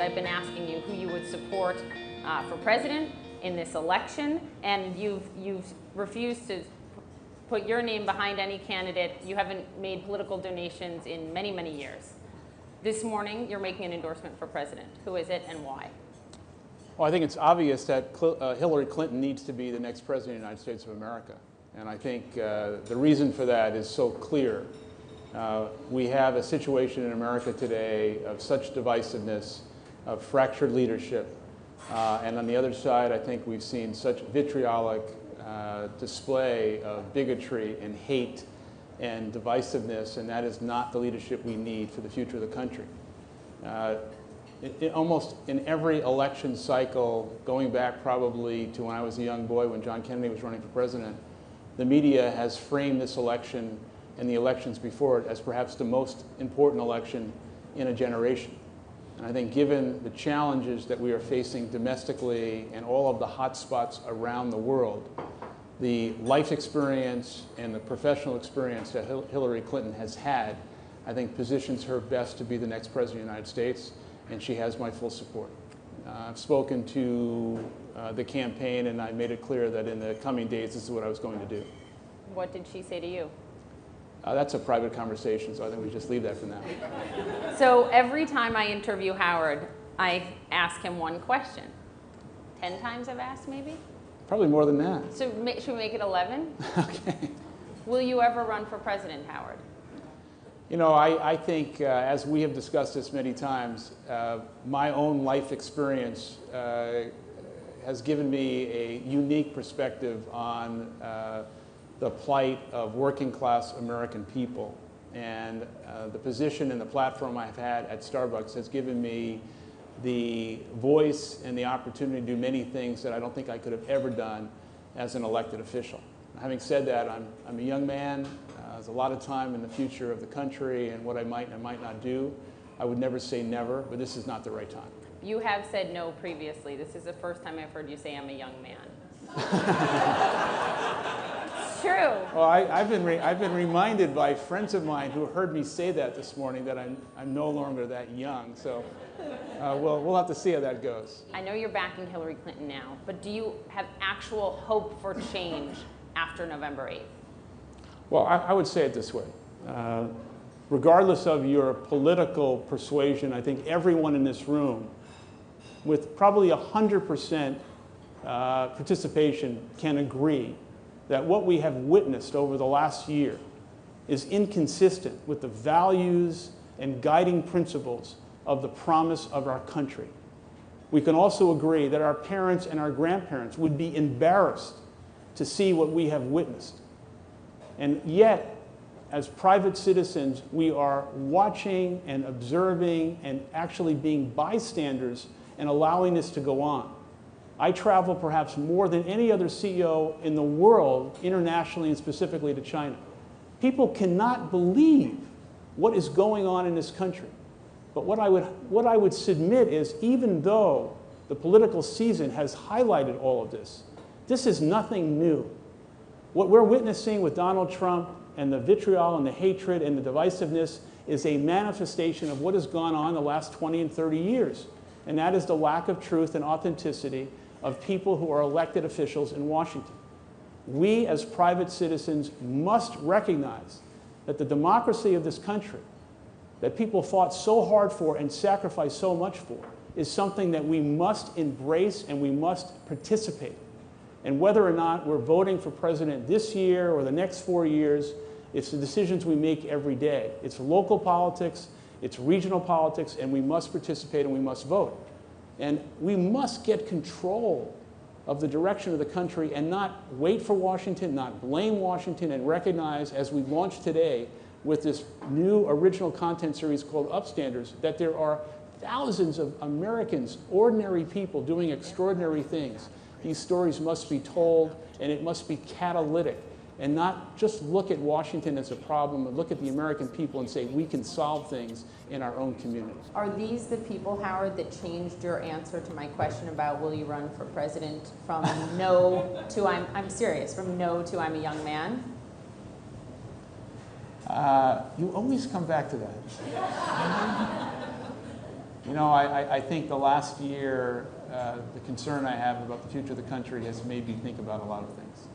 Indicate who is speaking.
Speaker 1: I've been asking you who you would support for president in this election, and you've refused to put your name behind any candidate. You haven't made political donations in many, many years. This morning, you're making an endorsement for president. Who is it and why?
Speaker 2: Well, I think it's obvious that Hillary Clinton needs to be the next president of the United States of America. And I think the reason for that is so clear. We have a situation in America today of such divisiveness, of fractured leadership. And on the other side, I think we've seen such vitriolic display of bigotry and hate and divisiveness, and that is not the leadership we need for the future of the country. Almost in every election cycle, going back probably to when I was a young boy when John Kennedy was running for president, the media has framed this election and the elections before it as perhaps the most important election in a generation. And I think given the challenges that we are facing domestically and all of the hot spots around the world, the life experience and the professional experience that Hillary Clinton has had, I think positions her best to be the next president of the United States, and she has my full support. I've spoken to the campaign, and I made it clear that in the coming days, this is what I was going to do.
Speaker 1: What did she say to you?
Speaker 2: That's a private conversation, so I think we just leave that for now.
Speaker 1: So every time I interview Howard, I ask him one question. 10 times I've asked, maybe?
Speaker 2: Probably more than that.
Speaker 1: So should we make it 11?
Speaker 2: Okay.
Speaker 1: Will you ever run for president, Howard?
Speaker 2: You know, I think, as we have discussed this many times, my own life experience has given me a unique perspective on the plight of working class American people. And the position and the platform I've had at Starbucks has given me the voice and the opportunity to do many things that I don't think I could have ever done as an elected official. Having said that, I'm a young man. There's a lot of time in the future of the country and what I might and might not do. I would never say never, but this is not the right time.
Speaker 1: You have said no previously. This is the first time I've heard you say I'm a young man. It's true.
Speaker 2: Well, I've been reminded by friends of mine who heard me say that this morning that I'm no longer that young. So we'll have to see how that goes.
Speaker 1: I know you're backing Hillary Clinton now, but do you have actual hope for change after November 8th?
Speaker 2: Well, I would say it this way. Regardless of your political persuasion, I think everyone in this room, with probably 100% participation, can agree that what we have witnessed over the last year is inconsistent with the values and guiding principles of the promise of our country. We can also agree that our parents and our grandparents would be embarrassed to see what we have witnessed. And yet, as private citizens, we are watching and observing and actually being bystanders and allowing this to go on. I travel perhaps more than any other CEO in the world, internationally and specifically to China. People cannot believe what is going on in this country. But what I would submit is, even though the political season has highlighted all of this, this is nothing new. What we're witnessing with Donald Trump and the vitriol and the hatred and the divisiveness is a manifestation of what has gone on the last 20 and 30 years. And that is the lack of truth and authenticity of people who are elected officials in Washington. We as private citizens must recognize that the democracy of this country, that people fought so hard for and sacrificed so much for, is something that we must embrace and we must participate. And whether or not we're voting for president this year or the next 4 years, it's the decisions we make every day. It's local politics, it's regional politics, and we must participate and we must vote. And we must get control of the direction of the country and not wait for Washington, not blame Washington, and recognize, as we launch today with this new original content series called Upstanders, that there are thousands of Americans, ordinary people doing extraordinary things. These stories must be told, and it must be catalytic, and not just look at Washington as a problem, but look at the American people and say we can solve things in our own communities.
Speaker 1: Are these the people, Howard, that changed your answer to my question about will you run for president from no to I'm serious, from no to I'm a young man?
Speaker 2: You always come back to that. You know, I think the last year, the concern I have about the future of the country has made me think about a lot of things.